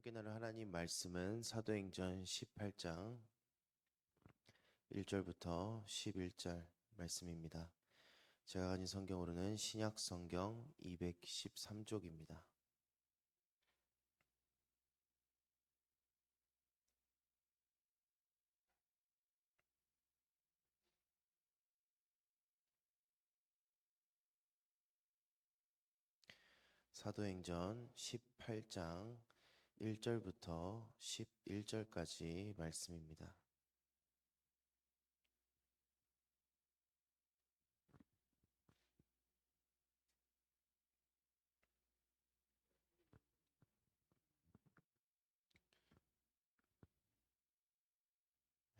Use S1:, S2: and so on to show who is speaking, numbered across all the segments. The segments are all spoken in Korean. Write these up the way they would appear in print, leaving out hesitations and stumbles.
S1: 함께 나눌 하나님 말씀은 사도행전 18장 1절부터 11절 말씀입니다. 제가 가진 성경으로는 신약 성경 213쪽입니다. 사도행전 18장 1절부터 11절까지 말씀입니다.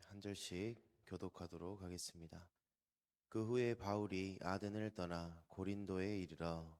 S1: 한 절씩 교독하도록 하겠습니다. 그 후에 바울이 아덴을 떠나 고린도에 이르러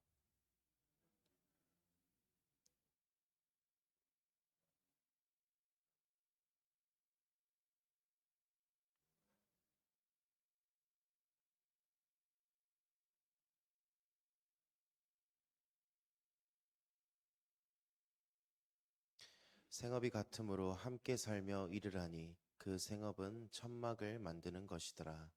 S1: 생업이 같으므로 함께 살며 일을 하니 그 생업은 천막을 만드는 것이더라.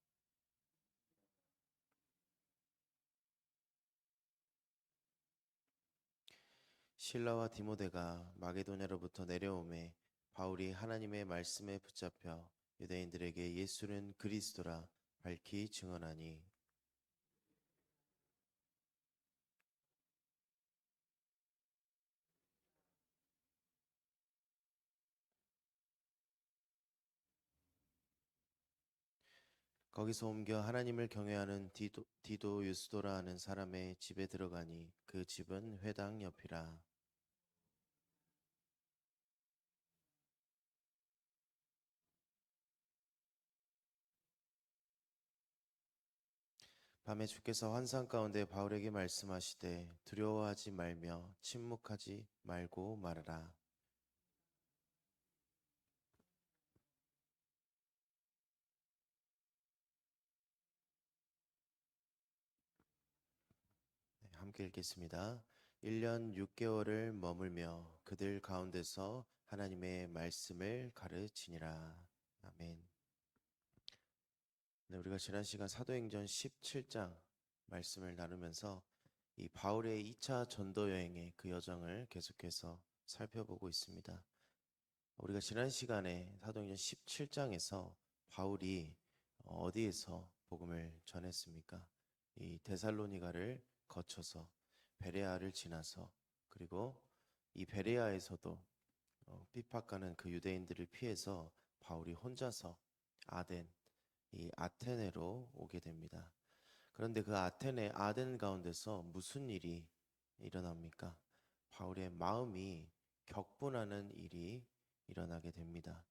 S1: 실라와 디모데가 마게도냐로부터 내려오매 바울이 하나님의 말씀에 붙잡혀 유대인들에게 예수는 그리스도라 밝히 증언하니 거기서 옮겨 하나님을 경외하는 디도 유스도라 하는 사람의 집에 들어가니 그 집은 회당 옆이라. 밤에 주께서 환상 가운데 바울에게 말씀하시되 두려워하지 말며 침묵하지 말고 말하라. 네, 함께 읽겠습니다. 1년 6개월을 머물며 그들 가운데서 하나님의 말씀을 가르치니라. 아멘. 네, 우리가 지난 시간 사도행전 17장 말씀을 나누면서 이 바울의 2차 전도 여행의 그 여정을 계속해서 살펴보고 있습니다. 우리가 지난 시간에 사도행전 17장에서 바울이 어디에서 복음을 전했습니까? 이 데살로니가를 거쳐서 베레아를 지나서 그리고 이 베레아에서도 핍박하는 그 유대인들을 피해서 바울이 혼자서 이 아테네로 오게 됩니다. 그런데 그 아덴 가운데서 무슨 일이 일어납니까? 바울의 마음이 격분하는 일이 일어나게 됩니다.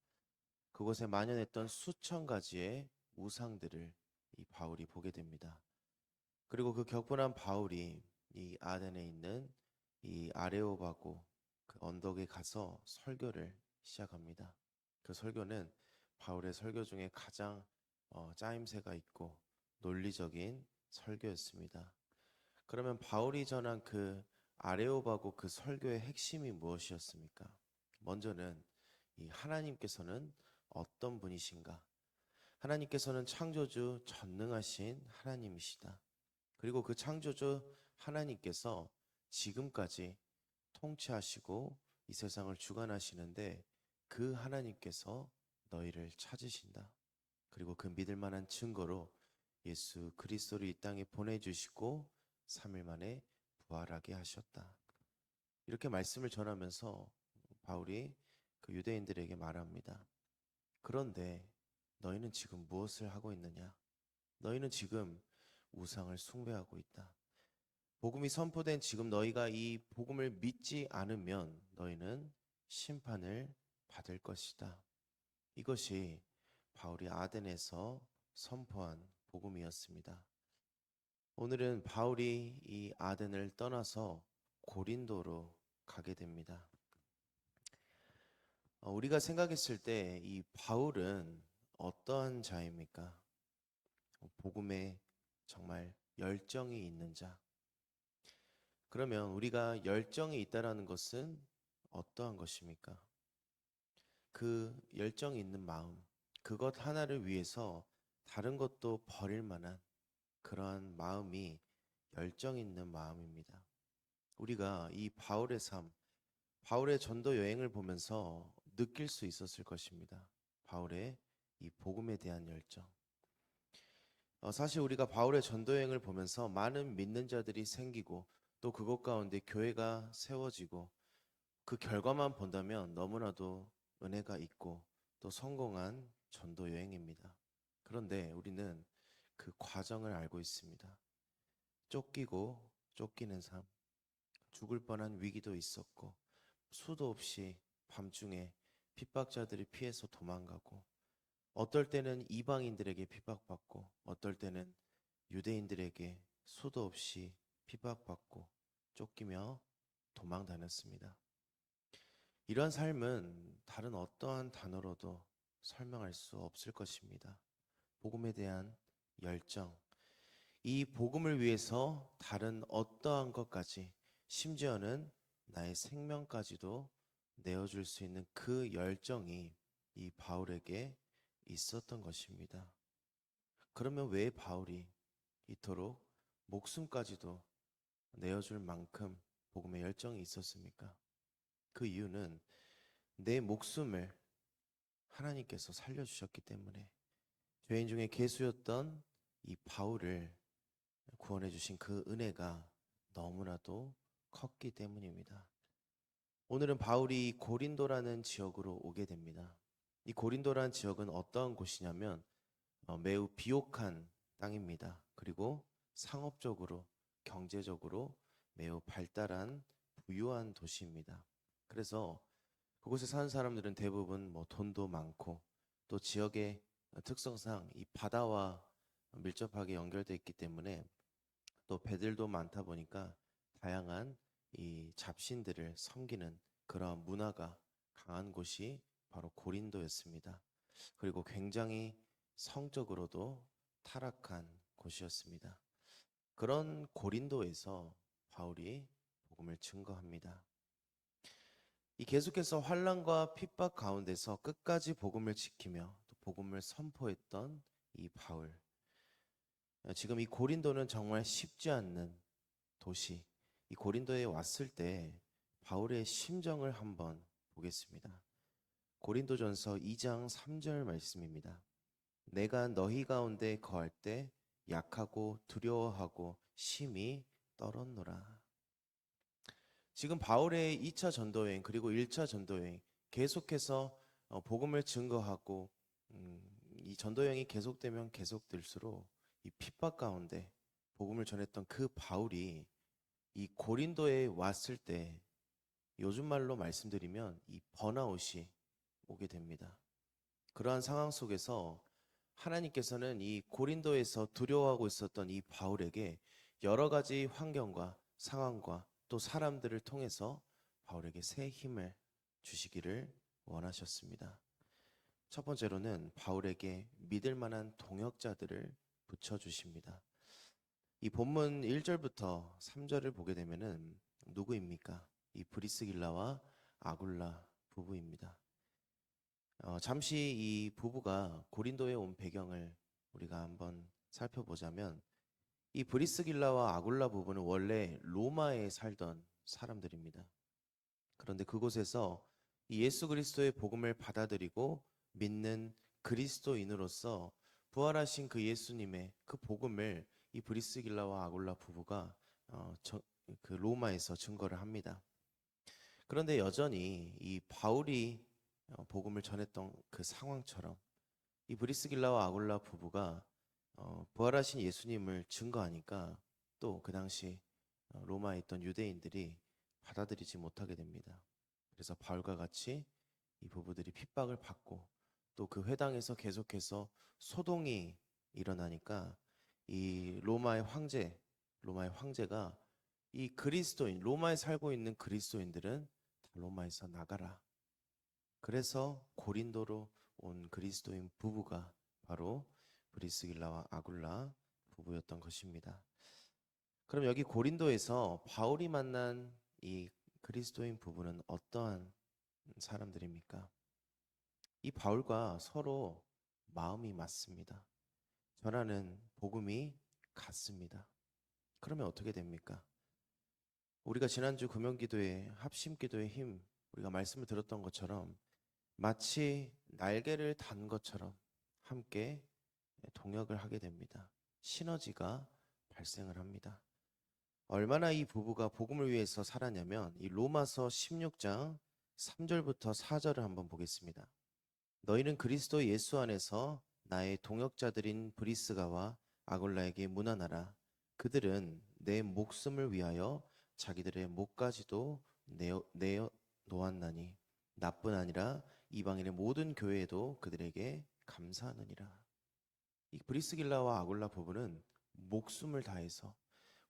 S1: 그곳에 만연했던 수천 가지의 우상들을 이 바울이 보게 됩니다. 그리고 그 격분한 바울이 이 아덴에 있는 이 아레오바고 그 언덕에 가서 설교를 시작합니다. 그 설교는 바울의 설교 중에 가장 짜임새가 있고 논리적인 설교였습니다. 그러면 바울이 전한 그 아레오바고 그 설교의 핵심이 무엇이었습니까? 먼저는 이 하나님께서는 어떤 분이신가? 하나님께서는 창조주 전능하신 하나님이시다. 그리고 그 창조주 하나님께서 지금까지 통치하시고 이 세상을 주관하시는데 그 하나님께서 너희를 찾으신다. 그리고 그 믿을 만한 증거로 예수 그리스도를 이 땅에 보내주시고 3일 만에 부활하게 하셨다. 이렇게 말씀을 전하면서 바울이 그 유대인들에게 말합니다. 그런데 너희는 지금 무엇을 하고 있느냐? 너희는 지금 우상을 숭배하고 있다. 복음이 선포된 지금 너희가 이 복음을 믿지 않으면 너희는 심판을 받을 것이다. 이것이 바울이 아덴에서 선포한 복음이었습니다. 오늘은 바울이 이 아덴을 떠나서 고린도로 가게 됩니다. 우리가 생각했을 때 이 바울은 어떠한 자입니까? 복음에 정말 열정이 있는 자. 그러면 우리가 열정이 있다라는 것은 어떠한 것입니까? 그 열정 있는 마음, 그것 하나를 위해서 다른 것도 버릴 만한 그러한 마음이 열정 있는 마음입니다. 우리가 이 바울의 삶, 바울의 전도 여행을 보면서 느낄 수 있었을 것입니다. 바울의 이 복음에 대한 열정. 사실 우리가 바울의 전도 여행을 보면서 많은 믿는 자들이 생기고 또 그것 가운데 교회가 세워지고 그 결과만 본다면 너무나도 은혜가 있고 또 성공한 전도 여행입니다. 그런데 우리는 그 과정을 알고 있습니다. 쫓기고 쫓기는 삶, 죽을 뻔한 위기도 있었고 수도 없이 밤중에 핍박자들이 피해서 도망가고 어떨 때는 이방인들에게 핍박받고 어떨 때는 유대인들에게 수도 없이 핍박받고 쫓기며 도망 다녔습니다. 이러한 삶은 다른 어떠한 단어로도 설명할 수 없을 것입니다. 복음에 대한 열정, 이 복음을 위해서 다른 어떠한 것까지, 심지어는 나의 생명까지도 내어줄 수 있는 그 열정이 이 바울에게 있었던 것입니다. 그러면 왜 바울이 이토록 목숨까지도 내어줄 만큼 복음의 열정이 있었습니까? 그 이유는 내 목숨을 하나님께서 살려주셨기 때문에, 죄인 중에 괴수였던 이 바울을 구원해 주신 그 은혜가 너무나도 컸기 때문입니다. 오늘은 바울이 고린도라는 지역으로 오게 됩니다. 이 고린도라는 지역은 어떠한 곳이냐면 매우 비옥한 땅입니다. 그리고 상업적으로, 경제적으로 매우 발달한 부유한 도시입니다. 그래서 그곳에 사는 사람들은 대부분 돈도 많고 또 지역의 특성상 이 바다와 밀접하게 연결되어 있기 때문에 또 배들도 많다 보니까 다양한 이 잡신들을 섬기는 그러한 문화가 강한 곳이 바로 고린도였습니다. 그리고 굉장히 성적으로도 타락한 곳이었습니다. 그런 고린도에서 바울이 복음을 증거합니다. 이 계속해서 환난과 핍박 가운데서 끝까지 복음을 지키며 또 복음을 선포했던 이 바울. 지금 이 고린도는 정말 쉽지 않는 도시. 이 고린도에 왔을 때 바울의 심정을 한번 보겠습니다. 고린도전서 2장 3절 말씀입니다. 내가 너희 가운데 거할 때 약하고 두려워하고 심히 떨었노라. 지금 바울의 2차 전도여행 그리고 1차 전도여행 계속해서 복음을 증거하고 이 전도여행이 계속되면 계속될수록 이 핍박 가운데 복음을 전했던 그 바울이 이 고린도에 왔을 때 요즘 말로 말씀드리면 이 번아웃이 오게 됩니다. 그러한 상황 속에서 하나님께서는 이 고린도에서 두려워하고 있었던 이 바울에게 여러 가지 환경과 상황과 또 사람들을 통해서 바울에게 새 힘을 주시기를 원하셨습니다. 첫 번째로는 바울에게 믿을 만한 동역자들을 붙여주십니다. 이 본문 1절부터 3절을 보게 되면은 누구입니까? 이 브리스길라와 아굴라 부부입니다. 잠시 이 부부가 고린도에 온 배경을 우리가 한번 살펴보자면 이 브리스길라와 아굴라 부부는 원래 로마에 살던 사람들입니다. 그런데 그곳에서 이 예수 그리스도의 복음을 받아들이고 믿는 그리스도인으로서 부활하신 그 예수님의 그 복음을 이 브리스길라와 아굴라 부부가 그 로마에서 증거를 합니다. 그런데 여전히 이 바울이 복음을 전했던 그 상황처럼 이 브리스길라와 아굴라 부부가 부활하신 예수님을 증거하니까 또 그 당시 로마에 있던 유대인들이 받아들이지 못하게 됩니다. 그래서 바울과 같이 이 부부들이 핍박을 받고 또 그 회당에서 계속해서 소동이 일어나니까 이 로마의 황제가 이 그리스도인, 로마에 살고 있는 그리스도인들은 다 로마에서 나가라. 그래서 고린도로 온 그리스도인 부부가 바로 브리스길라와 아굴라 부부였던 것입니다. 그럼 여기 고린도에서 바울이 만난 이 그리스도인 부부는 어떠한 사람들입니까? 이 바울과 서로 마음이 맞습니다. 전하는 복음이 같습니다. 그러면 어떻게 됩니까? 우리가 지난주 금요기도회 합심기도의 힘, 우리가 말씀을 들었던 것처럼 마치 날개를 단 것처럼 함께 동역을 하게 됩니다. 시너지가 발생을 합니다. 얼마나 이 부부가 복음을 위해서 살았냐면 이 로마서 16장 3절부터 4절을 한번 보겠습니다. 너희는 그리스도 예수 안에서 나의 동역자들인 브리스가와 아굴라에게 문안하라. 그들은 내 목숨을 위하여 자기들의 목까지도 내어 놓았나니 나뿐 아니라 이방인의 모든 교회에도 그들에게 감사하느니라. 이 브리스길라와 아굴라 부부는 목숨을 다해서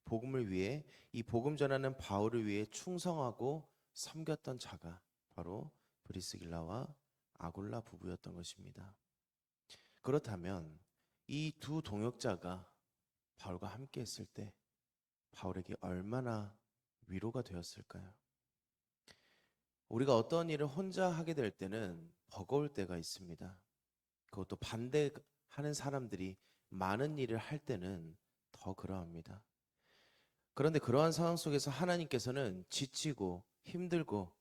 S1: 복음을 위해 이 복음 전하는 바울을 위해 충성하고 섬겼던 자가 바로 브리스길라와 아굴라 부부였던 것입니다. 그렇다면 이 두 동역자가 바울과 함께 했을 때 바울에게 얼마나 위로가 되었을까요? 우리가 어떤 일을 혼자 하게 될 때는 버거울 때가 있습니다. 그것도 반대하는 사람들이 많은 일을 할 때는 더 그러합니다. 그런데 그러한 상황 속에서 하나님께서는 지치고 힘들고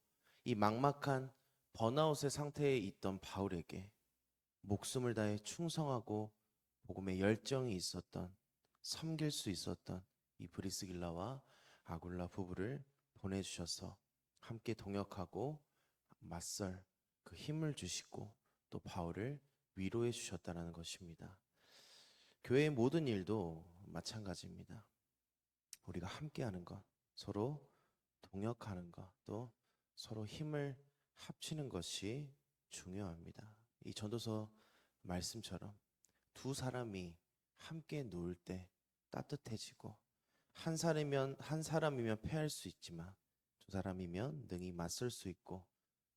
S1: 이 막막한 번아웃의 상태에 있던 바울에게 목숨을 다해 충성하고 복음에 열정이 있었던, 섬길 수 있었던 이 브리스길라와 아굴라 부부를 보내주셔서 함께 동역하고 맞설 그 힘을 주시고 또 바울을 위로해 주셨다는 것입니다. 교회의 모든 일도 마찬가지입니다. 우리가 함께하는 것, 서로 동역하는 것, 또 서로 힘을 합치는 것이 중요합니다. 이 전도서 말씀처럼 두 사람이 함께 누울 때 따뜻해지고 한 사람이면 패할 수 있지만 두 사람이면 능히 맞설 수 있고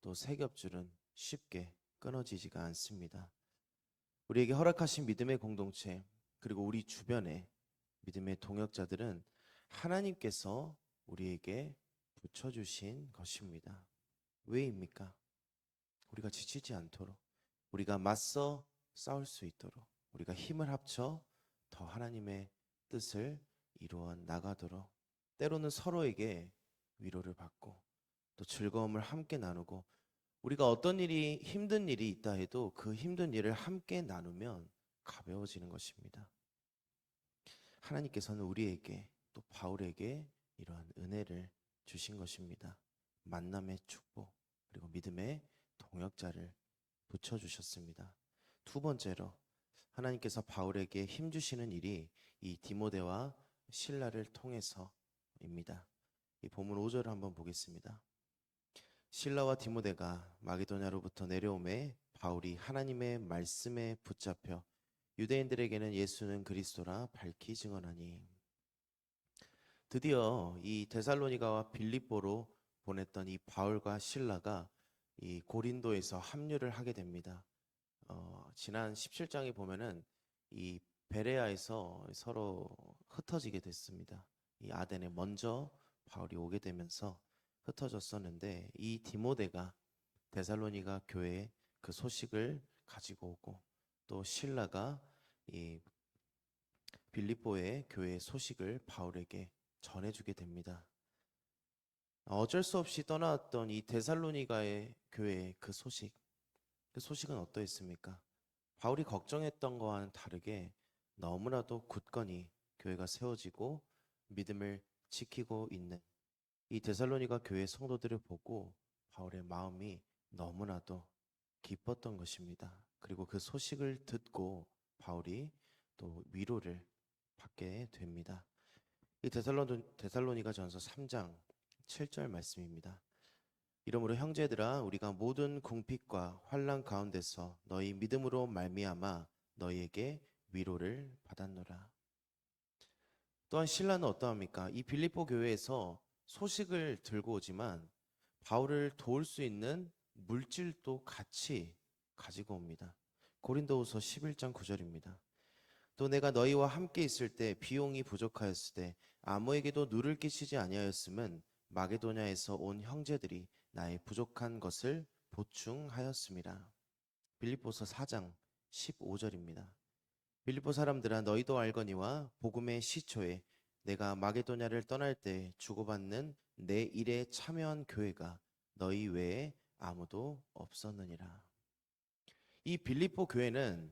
S1: 또 세 겹줄은 쉽게 끊어지지가 않습니다. 우리에게 허락하신 믿음의 공동체 그리고 우리 주변의 믿음의 동역자들은 하나님께서 우리에게 붙여주신 것입니다. 왜입니까? 우리가 지치지 않도록, 우리가 맞서 싸울 수 있도록, 우리가 힘을 합쳐 더 하나님의 뜻을 이루어 나가도록, 때로는 서로에게 위로를 받고 또 즐거움을 함께 나누고, 우리가 어떤 일이 힘든 일이 있다 해도 그 힘든 일을 함께 나누면 가벼워지는 것입니다. 하나님께서는 우리에게 또 바울에게 이러한 은혜를 주신 것입니다. 만남의 축복 그리고 믿음의 동역자를 붙여주셨습니다. 두 번째로 하나님께서 바울에게 힘 주시는 일이 이 디모데와 실라를 통해서입니다. 이 본문 5절을 한번 보겠습니다. 실라와 디모데가 마게도냐로부터 내려오매 바울이 하나님의 말씀에 붙잡혀 유대인들에게는 예수는 그리스도라 밝히 증언하니. 드디어 이 데살로니가와 빌립보로 보냈던 이 바울과 실라가 이 고린도에서 합류를 하게 됩니다. 지난 17장에 보면은 이 베레아에서 서로 흩어지게 됐습니다. 이 아덴에 먼저 바울이 오게 되면서 흩어졌었는데 이 디모데가 데살로니가 교회에 그 소식을 가지고 오고 또 실라가 이 빌립보의 교회의 소식을 바울에게 전해주게 됩니다. 어쩔 수 없이 떠나왔던 이 데살로니가의 교회의 그 소식은 어떠했습니까? 바울이 걱정했던 것과는 다르게 너무나도 굳건히 교회가 세워지고 믿음을 지키고 있는 이 데살로니가 교회 성도들을 보고 바울의 마음이 너무나도 기뻤던 것입니다. 그리고 그 소식을 듣고 바울이 또 위로를 받게 됩니다. 이 데살로니가 전서 3장 7절 말씀입니다. 이러므로 형제들아 우리가 모든 궁핍과 환난 가운데서 너희 믿음으로 말미암아 너희에게 위로를 받았노라. 또한 실라는 어떠합니까? 이 빌립보 교회에서 소식을 들고 오지만 바울을 도울 수 있는 물질도 같이 가지고 옵니다. 고린도후서 11장 9절입니다. 또 내가 너희와 함께 있을 때 비용이 부족하였을 때 아무에게도 누를 끼치지 아니하였음은 마게도냐에서 온 형제들이 나의 부족한 것을 보충하였습니다. 빌립보서 4장 15절입니다. 빌립보 사람들아 너희도 알거니와 복음의 시초에 내가 마게도냐를 떠날 때 주고받는 내 일에 참여한 교회가 너희 외에 아무도 없었느니라. 이 빌립보 교회는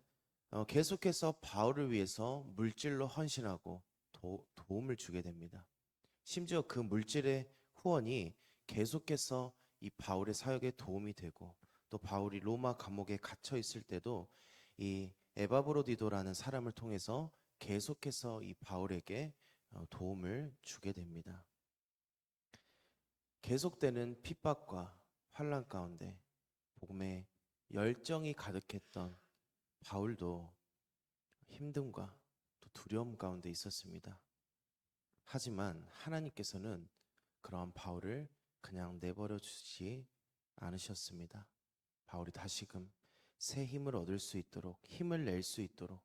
S1: 계속해서 바울을 위해서 물질로 헌신하고 도움을 주게 됩니다. 심지어 그 물질의 후원이 계속해서 이 바울의 사역에 도움이 되고 또 바울이 로마 감옥에 갇혀 있을 때도 이 에바브로디도라는 사람을 통해서 계속해서 이 바울에게 도움을 주게 됩니다. 계속되는 핍박과 환난 가운데 복음의 열정이 가득했던 바울도 힘듦과 또 두려움 가운데 있었습니다. 하지만 하나님께서는 그러한 바울을 그냥 내버려 주지 않으셨습니다. 바울이 다시금 새 힘을 얻을 수 있도록, 힘을 낼 수 있도록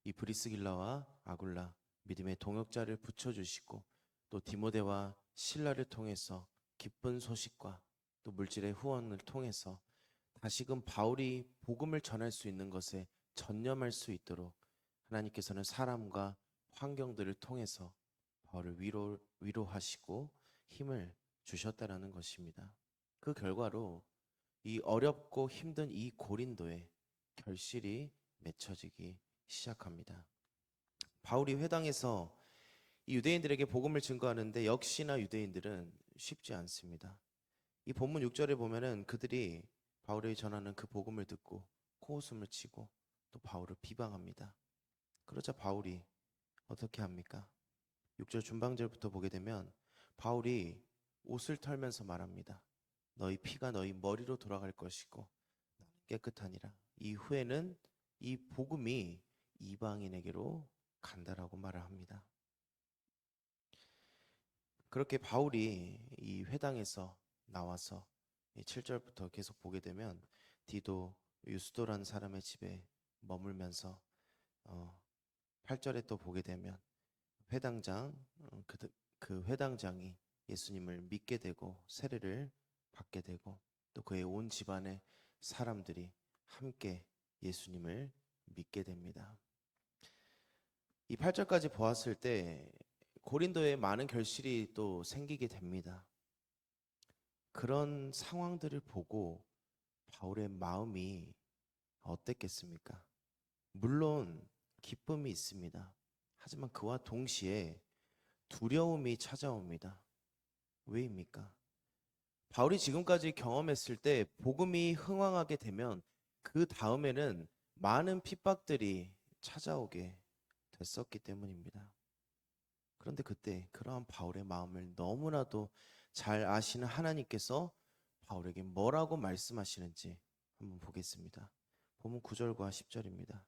S1: 이 브리스길라와 아굴라 믿음의 동역자를 붙여주시고 또 디모데와 실라를 통해서 기쁜 소식과 또 물질의 후원을 통해서 다시금 바울이 복음을 전할 수 있는 것에 전념할 수 있도록 하나님께서는 사람과 환경들을 통해서 바울을 위로하시고 힘을 주셨다라는 것입니다. 그 결과로 이 어렵고 힘든 이 고린도에 결실이 맺혀지기 시작합니다. 바울이 회당에서 이 유대인들에게 복음을 증거하는데 역시나 유대인들은 쉽지 않습니다. 이 본문 6절에 보면은 그들이 바울이 전하는 그 복음을 듣고 코웃음을 치고 또 바울을 비방합니다. 그러자 바울이 어떻게 합니까? 6절 중반절부터 보게 되면 바울이 옷을 털면서 말합니다. 너희 피가 너희 머리로 돌아갈 것이고 나는 깨끗하니라. 이후에는 이 복음이 이방인에게로 간다라고 말을 합니다. 그렇게 바울이 이 회당에서 나와서 7절부터 계속 보게 되면 디도 유스도라는 사람의 집에 머물면서 8절에 또 보게 되면 회당장 그 회당장이 예수님을 믿게 되고 세례를 받게 되고 또 그의 온 집안의 사람들이 함께 예수님을 믿게 됩니다. 이 8절까지 보았을 때 고린도에 많은 결실이 또 생기게 됩니다. 그런 상황들을 보고 바울의 마음이 어땠겠습니까? 물론 기쁨이 있습니다. 하지만 그와 동시에 두려움이 찾아옵니다. 왜입니까? 바울이 지금까지 경험했을 때 복음이 흥왕하게 되면 그 다음에는 많은 핍박들이 찾아오게 됐었기 때문입니다. 그런데 그때 그러한 바울의 마음을 너무나도 잘 아시는 하나님께서 바울에게 뭐라고 말씀하시는지 한번 보겠습니다. 본문 9절과 10절입니다.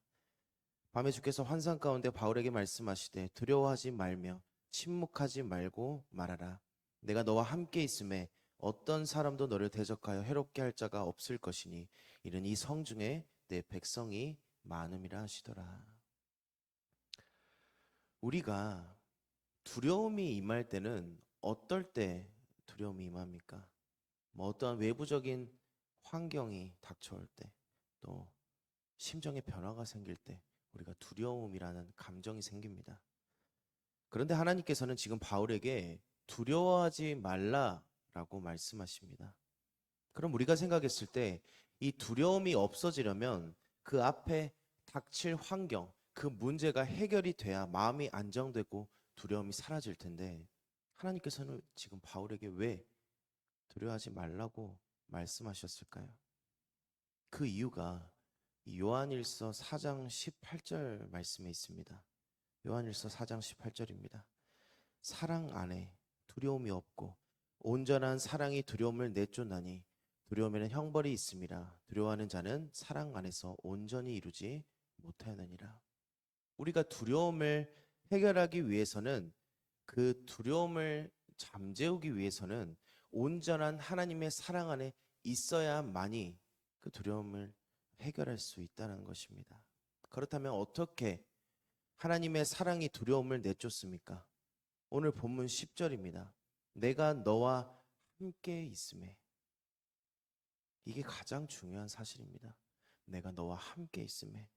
S1: 밤에 주께서 환상 가운데 바울에게 말씀하시되 두려워하지 말며 침묵하지 말고 말하라. 내가 너와 함께 있음에 어떤 사람도 너를 대적하여 해롭게 할 자가 없을 것이니 이는 이 성중에 내 백성이 많음이라 하시더라. 우리가 두려움이 임할 때는 어떨 때 두려움이 임합니까? 어떠한 외부적인 환경이 닥쳐올 때, 또 심정의 변화가 생길 때 우리가 두려움이라는 감정이 생깁니다. 그런데 하나님께서는 지금 바울에게 두려워하지 말라라고 말씀하십니다. 그럼 우리가 생각했을 때 이 두려움이 없어지려면 그 앞에 닥칠 환경, 그 문제가 해결이 돼야 마음이 안정되고 두려움이 사라질 텐데 하나님께서는 지금 바울에게 왜 두려워하지 말라고 말씀하셨을까요? 그 이유가 요한일서 4장 18절 말씀에 있습니다. 요한일서 4장 18절입니다. 사랑 안에 두려움이 없고 온전한 사랑이 두려움을 내쫓나니 두려움에는 형벌이 있음이라. 두려워하는 자는 사랑 안에서 온전히 이루지 못하느니라. 우리가 두려움을 해결하기 위해서는 그 두려움을 잠재우기 위해서는 온전한 하나님의 사랑 안에 있어야만이 그 두려움을 해결할 수 있다는 것입니다. 그렇다면 어떻게 하나님의 사랑이 두려움을 내쫓습니까? 오늘 본문 10절입니다. 내가 너와 함께 있음에. 이게 가장 중요한 사실입니다. 내가 너와 함께 있음에.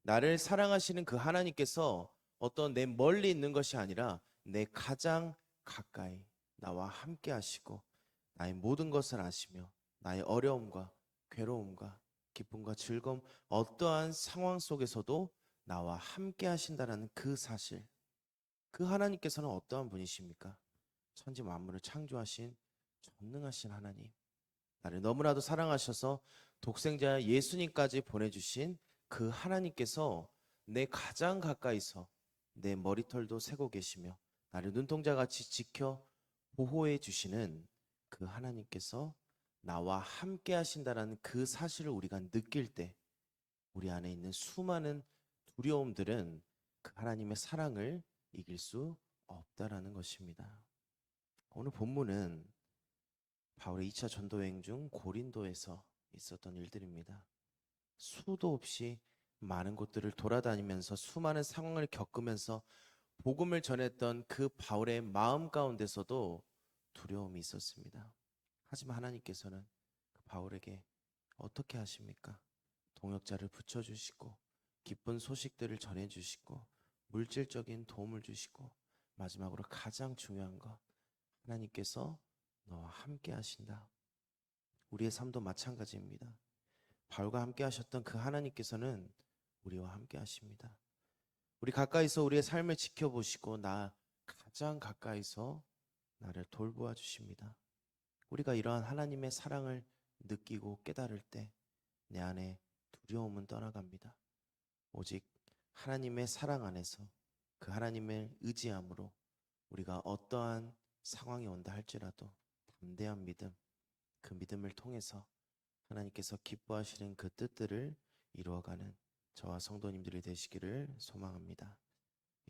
S1: 나를 사랑하시는 그 하나님께서 어떤 내 멀리 있는 것이 아니라 내 가장 가까이 나와 함께 하시고 나의 모든 것을 아시며 나의 어려움과 괴로움과 기쁨과 즐거움 어떠한 상황 속에서도 나와 함께 하신다라는 그 사실. 그 하나님께서는 어떠한 분이십니까? 천지 만물을 창조하신 전능하신 하나님. 나를 너무나도 사랑하셔서 독생자 예수님까지 보내주신 그 하나님께서 내 가장 가까이서 내 머리털도 세고 계시며 나를 눈동자같이 지켜 보호해 주시는 그 하나님께서 나와 함께 하신다라는 그 사실을 우리가 느낄 때 우리 안에 있는 수많은 두려움들은 그 하나님의 사랑을 이길 수 없다라는 것입니다. 오늘 본문은 바울의 2차 전도 여행 중 고린도에서 있었던 일들입니다. 수도 없이 많은 곳들을 돌아다니면서 수많은 상황을 겪으면서 복음을 전했던 그 바울의 마음 가운데서도 두려움이 있었습니다. 하지만 하나님께서는 그 바울에게 어떻게 하십니까? 동역자를 붙여주시고 기쁜 소식들을 전해주시고 물질적인 도움을 주시고 마지막으로 가장 중요한 것, 하나님께서 너와 함께 하신다. 우리의 삶도 마찬가지입니다. 바울과 함께 하셨던 그 하나님께서는 우리와 함께 하십니다. 우리 가까이서 우리의 삶을 지켜보시고 나 가장 가까이서 나를 돌보아 주십니다. 우리가 이러한 하나님의 사랑을 느끼고 깨달을 때 내 안에 두려움은 떠나갑니다. 오직 하나님의 사랑 안에서 그 하나님을 의지함으로 우리가 어떠한 상황이 온다 할지라도 담대한 믿음, 그 믿음을 통해서 하나님께서 기뻐하시는 그 뜻들을 이루어가는 저와 성도님들이 되시기를 소망합니다.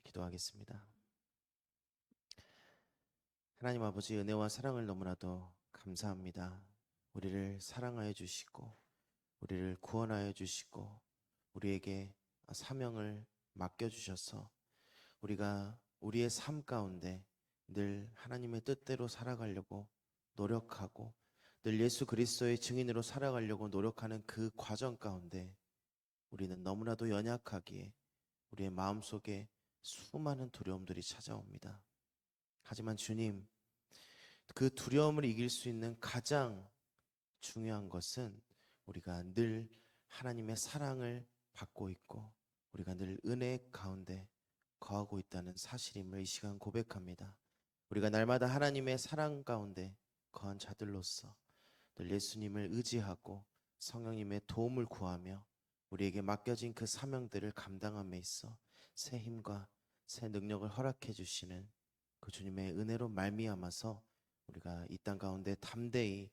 S1: 기도하겠습니다. 하나님 아버지, 은혜와 사랑을 너무나도 감사합니다. 우리를 사랑하여 주시고 우리를 구원하여 주시고 우리에게 사명을 맡겨주셔서 우리가 우리의 삶 가운데 늘 하나님의 뜻대로 살아가려고 노력하고 늘 예수 그리스도의 증인으로 살아가려고 노력하는 그 과정 가운데 우리는 너무나도 연약하기에 우리의 마음속에 수많은 두려움들이 찾아옵니다. 하지만 주님, 그 두려움을 이길 수 있는 가장 중요한 것은 우리가 늘 하나님의 사랑을 받고 있고 우리가 늘 은혜 가운데 거하고 있다는 사실임을 이 시간 고백합니다. 우리가 날마다 하나님의 사랑 가운데 거한 자들로서 늘 예수님을 의지하고 성령님의 도움을 구하며 우리에게 맡겨진 그 사명들을 감당함에 있어 새 힘과 새 능력을 허락해 주시는 그 주님의 은혜로 말미암아서 우리가 이 땅 가운데 담대히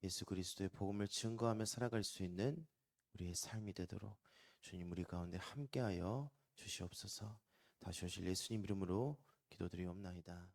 S1: 예수 그리스도의 복음을 증거하며 살아갈 수 있는 우리의 삶이 되도록 주님 우리 가운데 함께하여 주시옵소서. 다시 오실 예수님 이름으로 기도드리옵나이다.